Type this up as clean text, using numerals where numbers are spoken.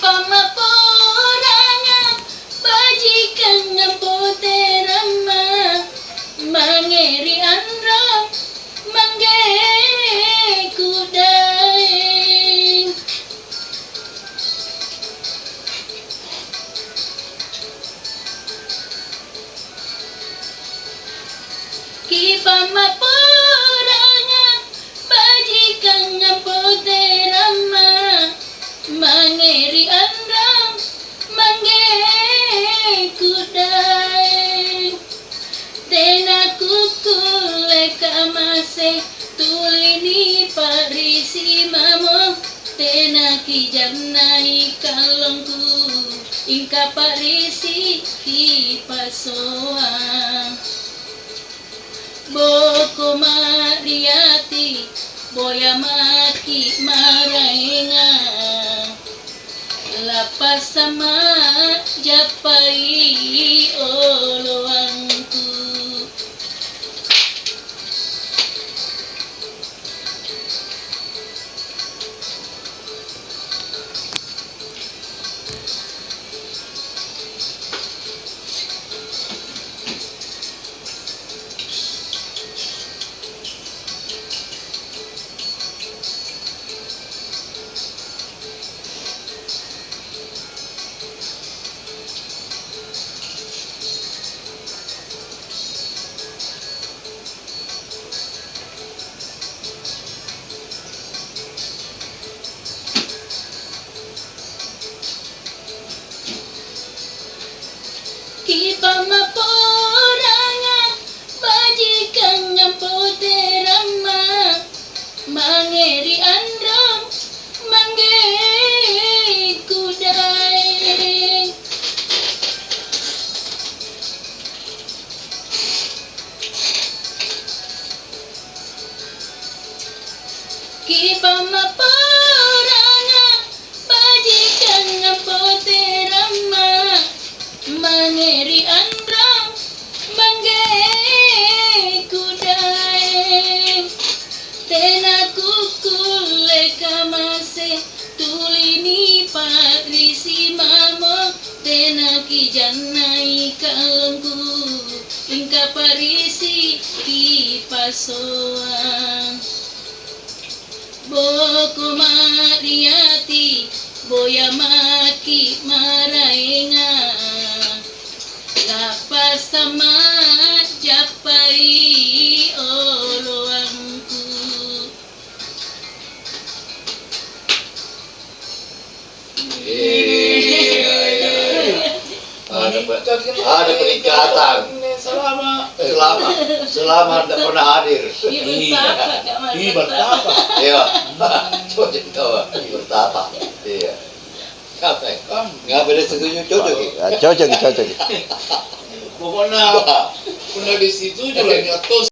pamaporangan bajikan ngampoterama mangeri andra mangge kudaing ki pamaporangan bajikan ngampoterama mangeri andang mangge kudai tena kukule kamase tulini parisi mamo tena kijanai kalongku ingka parisi ki pasoa boko mariati boya maki marainga lapas sama japai oloangku ki pamaporangan bajikan ngampoterama mangeri andong mangge kudai ki pamaporangan bajikan ngampoterama mangeri andang mangge kudai tena kukule kamase tulini parisi mamo tena kijanai kalongku ingka parisi ki pasoa boko mariati boya maki marainga lapas sama japai oloangku ada peningkatan selama tidak pernah hadir. Iya bertapa. Iya. Bertapa. Iya. Nggak boleh setuju cocok. Cocok. Pokoknya di situ juga nyatos.